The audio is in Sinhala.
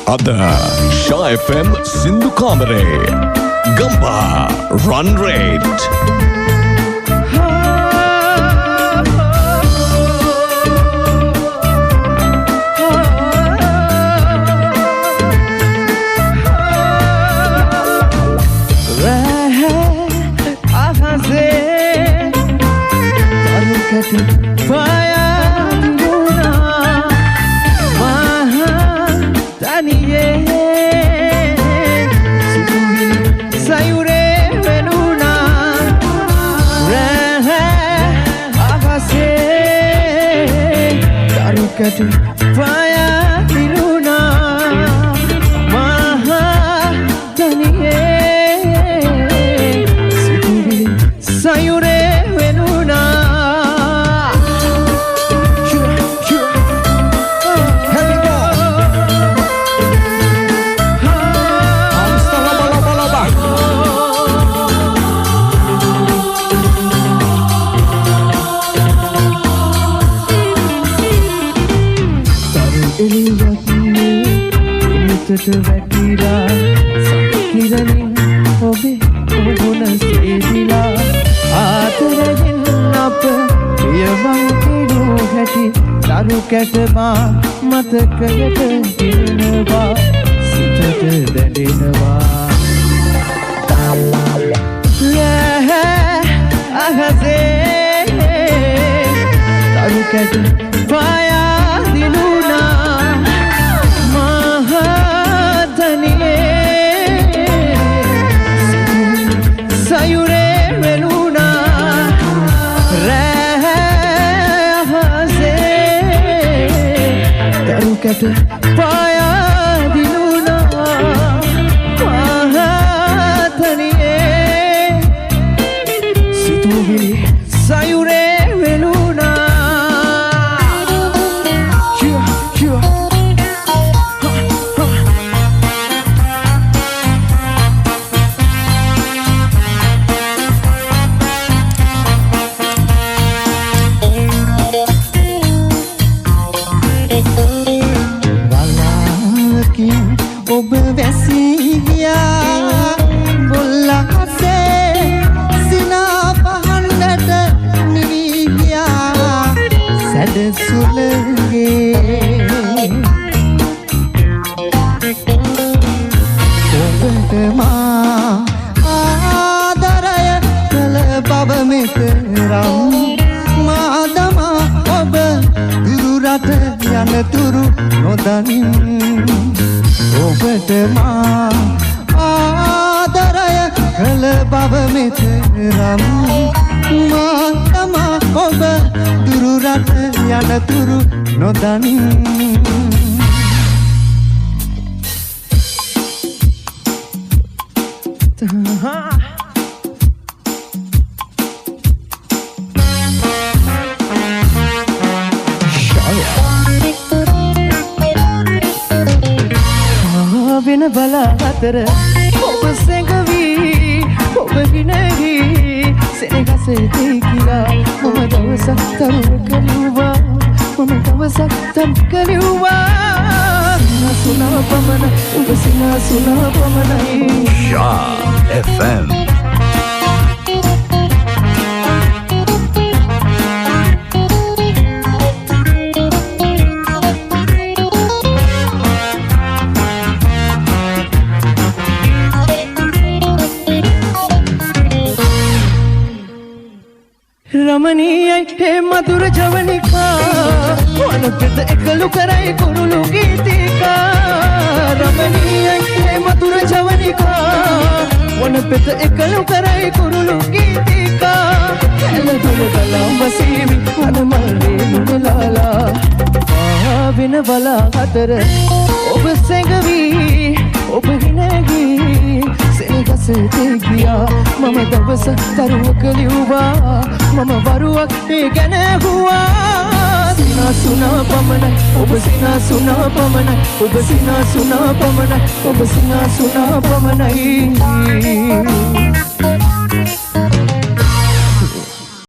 Ada Shah FM Sindhu Kamare Gamba Run Rate Fire Luna Maha Taniye Sikuri Sayure Venuna Sure Here we go වැටිලා සකිරණින් ඔබේ ඔබන සේදිලා ආතරෙන් අප ප්‍රියවන් කෙරෝ හැටි දරු කැටමා මතකයට ගිරනවා සිතට දැනෙනවා අහසේ දරු කැට පායා දිනුනා Sayure Meluna Rahase Tarukate Paya Diluna Mahataniye Situvili Sayure Meluna ඔබ වැසී ගියා බොල්ලහසේ සිනා පහන්නට නිවී ගියා සැඩසුලගේ ඔබට මා ආදරය කළ බව මෙතරම් මා දමා ඔබ දුරු රට යනතුරු නොදනින් ඔබට මා ආදරය කළ බව මෙතරම් මා තමා ඔබ දුරු රට යනතුරු නොදනින් වෙන බල අතර ඔබ සැඟවී ඔබ ගිනගී සෙනගසේ දෙකිලා මම දවසක් තරුව කලිව්වා මම දවසක් තම් කලිව්වා සුනා පමණ ඔබ සුනා පමණයි Shah FM रमणीय हे मधुर जवनिका वन पित एकलु कराई कुरुलु गीतिका रमणीय हे मधुर जवनिका वन पित एकलु कराई कुरुलु गीतिका एल दुल गलाम वसीवी वन मरे नुलाला विन बला अतर ඔබ සැඟවී ඔබ හිනගී සෙනගසේ දෙගියා මම දවස තරුව කලිව්වා මම වරුවක් ඒ ගැන ඇහුවා සිනාසුනා පමණයි ඔබ සිනාසුනා පමණයි ඔබ සිනාසුනා පමණයි ඔබ සිනාසුනා පමණයි